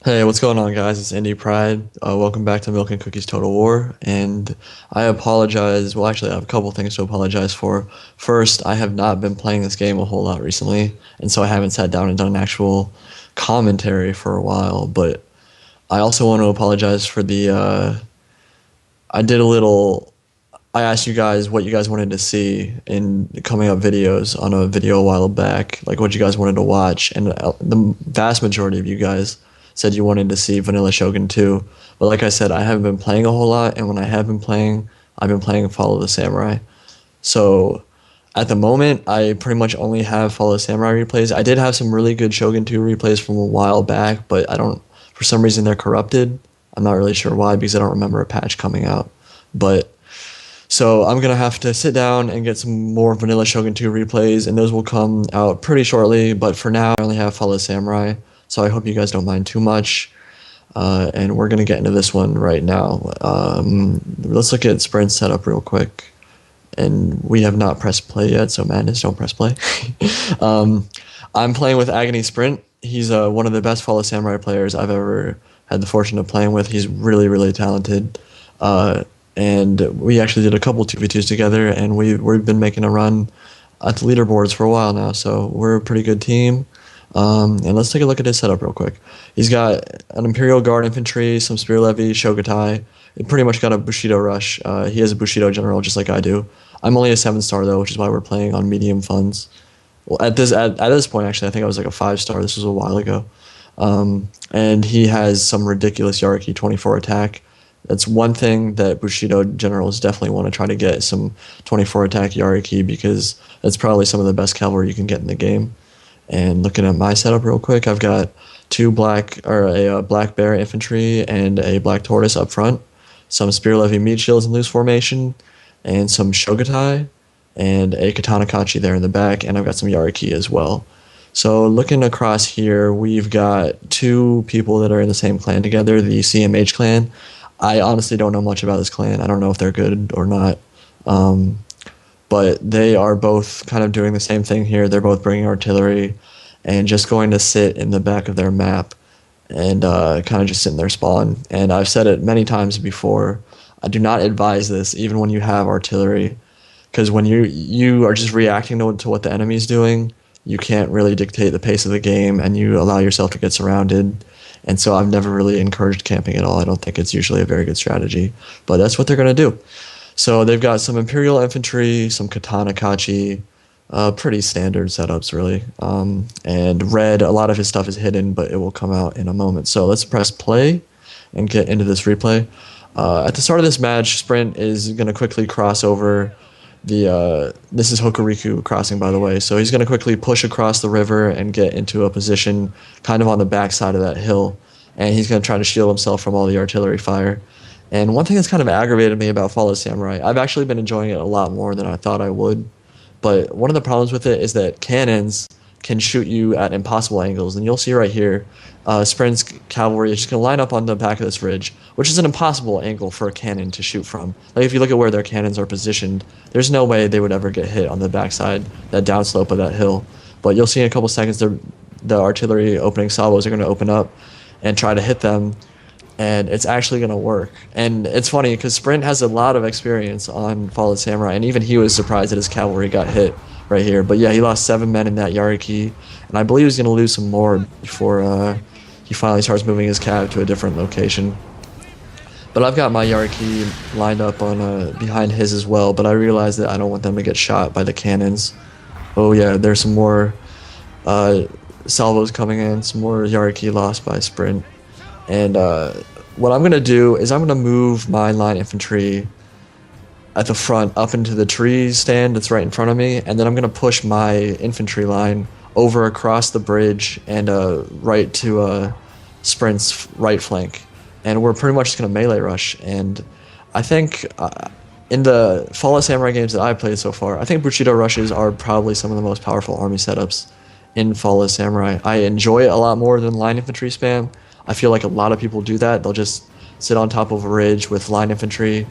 Hey, what's going on, guys? It's Indypride. Welcome back to Milk and Cookies Total War. And I apologize. Well, actually, I have a couple things to apologize for. First, I have not been playing this game a whole lot recently, and so I haven't sat down and done an actual commentary for a while. But I also want to apologize for I did a little. I asked you guys what you guys wanted to see in coming up videos on a video a while back, like what you guys wanted to watch, and the vast majority of you guys said you wanted to see Vanilla Shogun 2. But like I said, I haven't been playing a whole lot, and when I have been playing, I've been playing Follow the Samurai. So at the moment, I pretty much only have Follow the Samurai replays. I did have some really good Shogun 2 replays from a while back, but I don't, for some reason they're corrupted. I'm not really sure why because I don't remember a patch coming out. But so I'm gonna have to sit down and get some more Vanilla Shogun 2 replays, and those will come out pretty shortly. But for now, I only have Follow Samurai, so I hope you guys don't mind too much. And we're gonna get into this one right now. Let's look at sprint setup real quick. And we have not pressed play yet, so madness, don't press play. I'm playing with Agony Sprint. He's one of the best Follow Samurai players I've ever had the fortune of playing with. He's really, really talented. And we actually did a couple 2v2s together, and we've been making a run at the leaderboards for a while now, so we're a pretty good team. And let's take a look at his setup real quick. He's got an Imperial Guard Infantry, some Spear Levy, Shogatai. He pretty much got a Bushido Rush. He has a Bushido General just like I do. I'm only a 7-star though, which is why we're playing on medium funds. Well, at this point, actually, I think I was like a 5-star. This was a while ago. And he has some ridiculous Yariki 24 attack. That's one thing that Bushido generals definitely want to try to get, some 24 attack Yariki, because that's probably some of the best cavalry you can get in the game. And looking at my setup real quick, I've got a black bear infantry and a black tortoise up front, some spear levy meat shields in loose formation, and some shogatai, and a katana kachi there in the back, and I've got some Yariki as well. So looking across here, we've got two people that are in the same clan together, the CMH clan. I honestly don't know much about this clan. I don't know if they're good or not. But they are both kind of doing the same thing here. They're both bringing artillery and just going to sit in the back of their map and kind of just sit in their spawn. And I've said it many times before, I do not advise this even when you have artillery, because when you are just reacting to what the enemy's doing, you can't really dictate the pace of the game, and you allow yourself to get surrounded. And so I've never really encouraged camping at all. I don't think it's usually a very good strategy, but that's what they're going to do. So they've got some Imperial Infantry, some Katana Kachi, pretty standard setups, really. And red, a lot of his stuff is hidden, but it will come out in a moment. So let's press play and get into this replay. At the start of this match, Sprint is going to quickly cross over this is Hokuriku crossing, by the way. So he's going to quickly push across the river and get into a position kind of on the backside of that hill. And he's going to try to shield himself from all the artillery fire. And one thing that's kind of aggravated me about Follow Samurai, I've actually been enjoying it a lot more than I thought I would. But one of the problems with it is that cannons can shoot you at impossible angles. And you'll see right here, Sprint's cavalry is just going to line up on the back of this ridge, which is an impossible angle for a cannon to shoot from. Like, if you look at where their cannons are positioned, there's no way they would ever get hit on the backside, that downslope of that hill. But you'll see in a couple seconds, the artillery opening salvos are going to open up and try to hit them, and it's actually going to work. And it's funny because Sprint has a lot of experience on Fallen Samurai, and even he was surprised that his cavalry got hit right here. But yeah, he lost 7 men in that Yariki, and I believe he's going to lose some more before he finally starts moving his cav to a different location. But I've got my Yariki lined up on behind his as well, but I realize that I don't want them to get shot by the cannons. Oh yeah, there's some more salvos coming in, some more Yariki lost by Sprint. And what I'm going to do is I'm going to move my line infantry at the front up into the tree stand that's right in front of me, and then I'm going to push my infantry line over across the bridge and right to Sprint's right flank. And we're pretty much just going to melee rush. And I think in the Fallout Samurai games that I've played so far, I think Bushido rushes are probably some of the most powerful army setups in Fallout Samurai. I enjoy it a lot more than line infantry spam. I feel like a lot of people do that. They'll just sit on top of a ridge with line infantry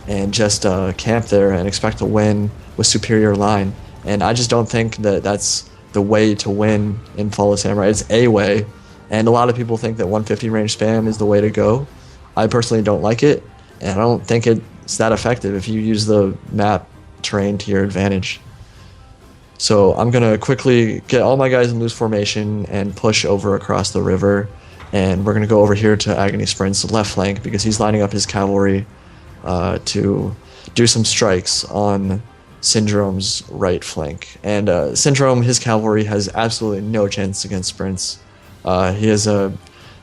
and just camp there and expect to win with superior line. And I just don't think that that's the way to win in Fallout Samurai. It's a way, And a lot of people think that 150 range spam is the way to go. I personally don't like it, and I don't think it's that effective if you use the map terrain to your advantage. So I'm going to quickly get all my guys in loose formation and push over across the river. And we're going to go over here to Agony Sprint's left flank because he's lining up his cavalry to do some strikes on Syndrome's right flank. And Syndrome, his cavalry has absolutely no chance against Sprints. He has a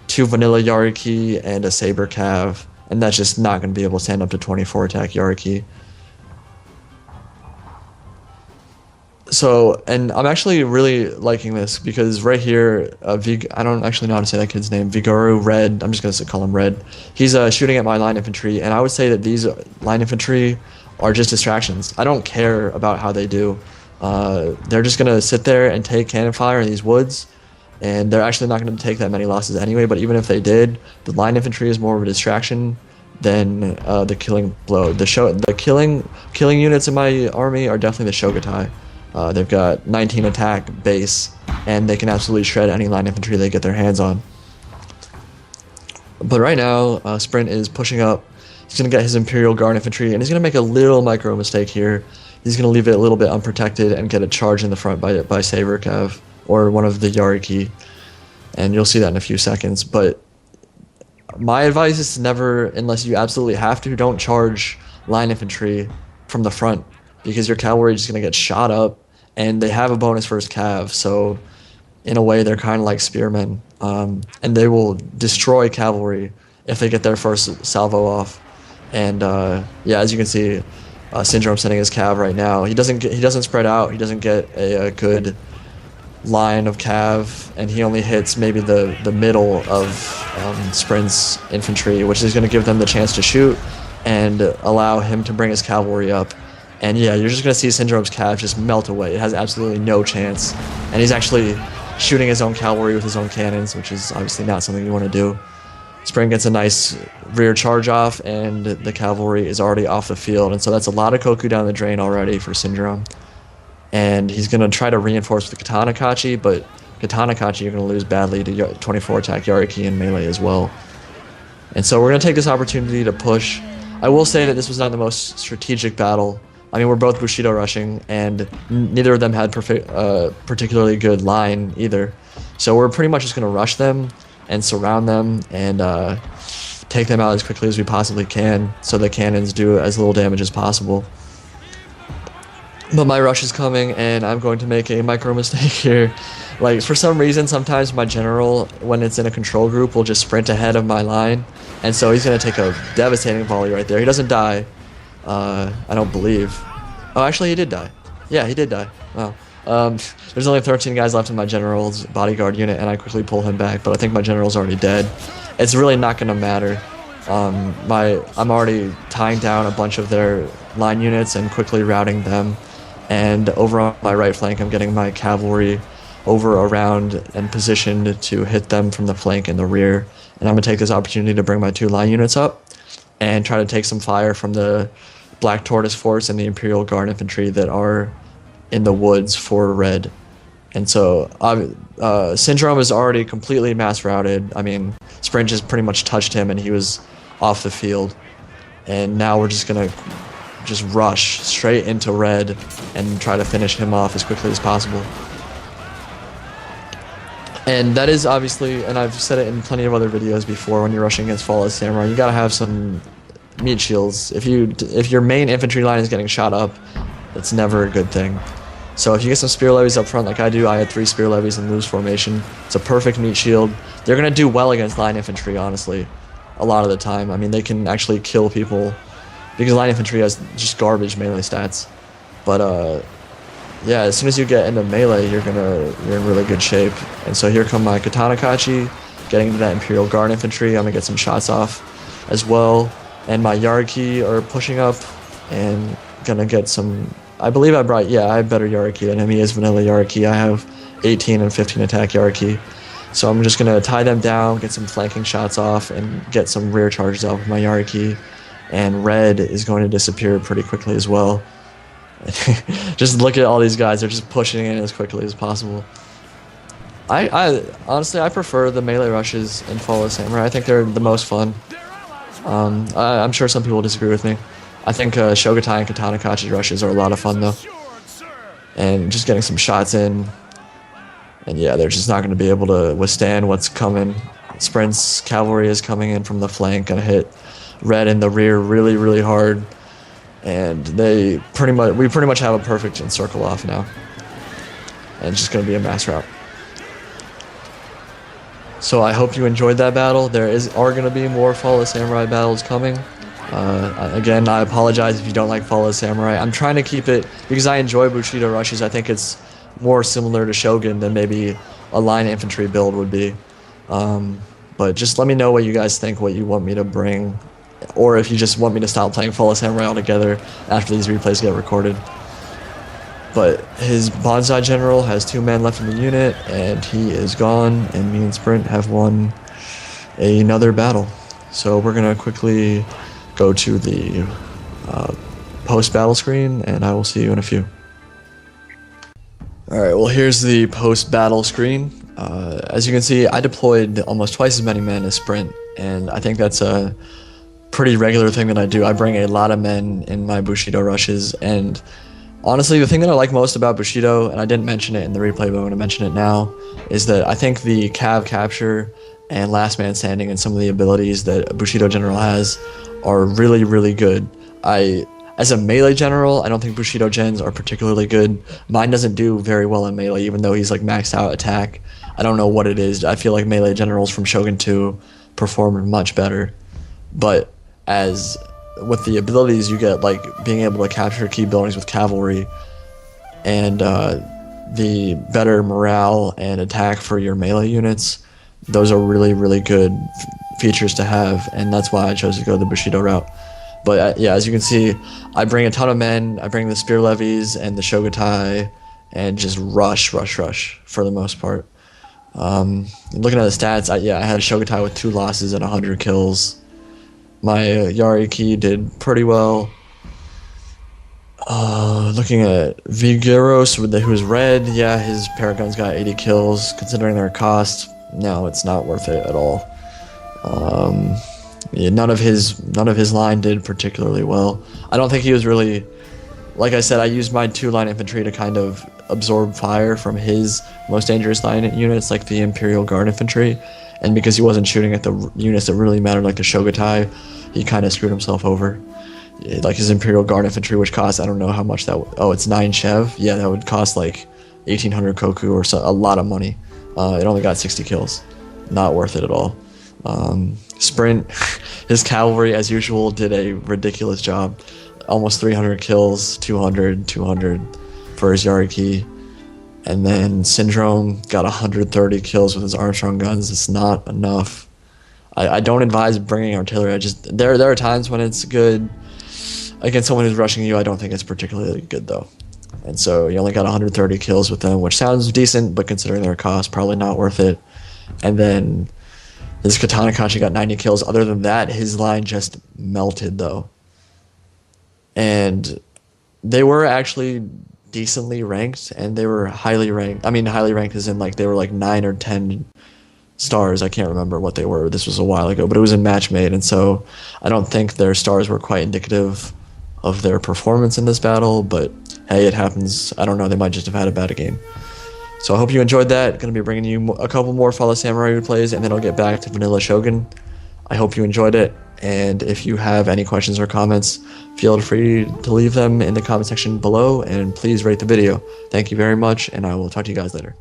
2 vanilla Yariki and a Saber Cav, and that's just not going to be able to stand up to 24 attack Yariki. So, and I'm actually really liking this because right here, I don't actually know how to say that kid's name, Vigoru Red, I'm just going to call him Red. He's shooting at my line infantry, and I would say that these line infantry are just distractions. I don't care about how they do. They're just going to sit there and take cannon fire in these woods, and they're actually not going to take that many losses anyway, but even if they did, the line infantry is more of a distraction than the killing blow. The killing units in my army are definitely the Shogatai. They've got 19 attack base, and they can absolutely shred any line infantry they get their hands on. But right now, Sprint is pushing up. He's going to get his Imperial Guard infantry, and he's going to make a little micro mistake here. He's going to leave it a little bit unprotected and get a charge in the front by Saber Cav, or one of the Yariki. And you'll see that in a few seconds. But my advice is to never, unless you absolutely have to, don't charge line infantry from the front, because your cavalry is just going to get shot up, and they have a bonus for his cav, so in a way they're kind of like spearmen, and they will destroy cavalry if they get their first salvo off. And yeah, as you can see, Syndrome sending his cav right now. He doesn't spread out. He doesn't get a good line of cav, and he only hits maybe the middle of Sprint's infantry, which is going to give them the chance to shoot and allow him to bring his cavalry up. And yeah, you're just going to see Syndrome's cav just melt away. It has absolutely no chance. And he's actually shooting his own cavalry with his own cannons, which is obviously not something you want to do. Sprint gets a nice rear charge off, and the cavalry is already off the field. And so that's a lot of Koku down the drain already for Syndrome. And he's going to try to reinforce with the Katana Kachi, but Katana Kachi you're going to lose badly to 24 attack Yariki and melee as well. And so we're going to take this opportunity to push. I will say that this was not the most strategic battle. I mean, we're both Bushido rushing, and neither of them had particularly good line either. So we're pretty much just going to rush them and surround them and take them out as quickly as we possibly can so the cannons do as little damage as possible. But my rush is coming, and I'm going to make a micro mistake here. Like, for some reason, sometimes my general, when it's in a control group, will just sprint ahead of my line. And so he's going to take a devastating volley right there. He doesn't die. I don't believe. Oh, actually, he did die. Yeah, he did die. Wow. There's only 13 guys left in my general's bodyguard unit, and I quickly pull him back, but I think my general's already dead. It's really not going to matter. I'm already tying down a bunch of their line units and quickly routing them. And over on my right flank, I'm getting my cavalry over, around, and positioned to hit them from the flank and the rear. And I'm going to take this opportunity to bring my 2 line units up and try to take some fire from the Black Tortoise Force and the Imperial Guard infantry that are in the woods for red. And so Syndrome is already completely mass routed. I mean, Sprint just pretty much touched him and he was off the field. And now we're just going to just rush straight into red and try to finish him off as quickly as possible. And that is obviously, and I've said it in plenty of other videos before, when you're rushing against FotS Samurai, you gotta have some meat shields. If your main infantry line is getting shot up, that's never a good thing. So if you get some spear levies up front like I do, I had 3 spear levies in loose formation. It's a perfect meat shield. They're gonna do well against line infantry, honestly, a lot of the time. I mean, they can actually kill people because line infantry has just garbage melee stats. But yeah, as soon as you get into melee, you're in really good shape. And so here come my Katana Kachi, getting into that Imperial Guard infantry. I'm gonna get some shots off as well. And my Yariki are pushing up and gonna get some. I believe I have better Yariki than him. He is vanilla Yariki. I have 18 and 15 attack Yariki. So I'm just gonna tie them down, get some flanking shots off, and get some rear charges off with my Yariki. And red is going to disappear pretty quickly as well. Just look at all these guys, they're just pushing in as quickly as possible. I honestly I prefer the melee rushes in FotS Samurai. I think they're the most fun. I'm sure some people disagree with me. I think Shogatai and Katana Kachi rushes are a lot of fun though, and just getting some shots in. And yeah, they're just not going to be able to withstand what's coming. Sprint's cavalry is coming in from the flank, gonna hit red in the rear really, really hard. And we pretty much have a perfect encircle off now. And it's just gonna be a mass rout. So I hope you enjoyed that battle. There are gonna be more FotS Samurai battles coming. Again, I apologize if you don't like FotS Samurai. I'm trying to keep it, because I enjoy Bushido rushes, I think it's more similar to Shogun than maybe a line infantry build would be. But just let me know what you guys think, what you want me to bring, or if you just want me to stop playing FotS Samurai altogether after these replays get recorded. But his Bonsai General has 2 men left in the unit, and he is gone, and me and Sprint have won another battle. So we're going to quickly go to the post-battle screen, and I will see you in a few. Alright, well here's the post-battle screen. As you can see, I deployed almost twice as many men as Sprint, and I think that's a pretty regular thing that I do. I bring a lot of men in my Bushido rushes, and honestly, the thing that I like most about Bushido, and I didn't mention it in the replay, but I'm going to mention it now, is that I think the cav capture and last man standing and some of the abilities that Bushido General has are really, really good. As a melee general, I don't think Bushido gens are particularly good. Mine doesn't do very well in melee, even though he's like maxed out attack. I don't know what it is. I feel like melee generals from Shogun 2 perform much better. But with the abilities you get, like being able to capture key buildings with cavalry, and the better morale and attack for your melee units, those are really, really good features to have, and that's why I chose to go the Bushido route. But yeah, as you can see, I bring a ton of men. I bring the spear levies and the Shogatai, and just rush for the most part. Looking at the stats, I had a Shogatai with 2 losses and 100 kills. My Yariki did pretty well. Looking at Vigeros, who's red, yeah, his Paragon's got 80 kills. Considering their cost, no, it's not worth it at all. Yeah, none of his line did particularly well. I don't think he was really, like I said, I used my 2-line infantry to kind of absorb fire from his most dangerous line units, like the Imperial Guard infantry, and because he wasn't shooting at the units that really mattered, like the Shogatai, he kind of screwed himself over. Like his Imperial Guard infantry, which costs, I don't know how much that it's 9 Chev. Yeah, that would cost like 1800 Koku or so, a lot of money. It only got 60 kills. Not worth it at all. Sprint, his cavalry, as usual, did a ridiculous job. Almost 300 kills, 200 for his Yariki. And then Syndrome got 130 kills with his Armstrong guns. It's not enough. I don't advise bringing artillery. There are times when it's good. Against someone who's rushing you, I don't think it's particularly good, though. And so you only got 130 kills with them, which sounds decent, but considering their cost, probably not worth it. And then his Katana Kachi got 90 kills. Other than that, his line just melted, though. And they were actually decently ranked, and they were highly ranked. I mean, highly ranked as in, like, they were like 9 or 10 stars. I can't remember what they were. This was a while ago, but it was in match made, and so I don't think their stars were quite indicative of their performance in this battle, but hey, it happens. I don't know. They might just have had a bad game. So I hope you enjoyed that. Going to be bringing you a couple more FotS Samurai replays, and then I'll get back to Vanilla Shogun. I hope you enjoyed it, and if you have any questions or comments, feel free to leave them in the comment section below, and please rate the video. Thank you very much, and I will talk to you guys later.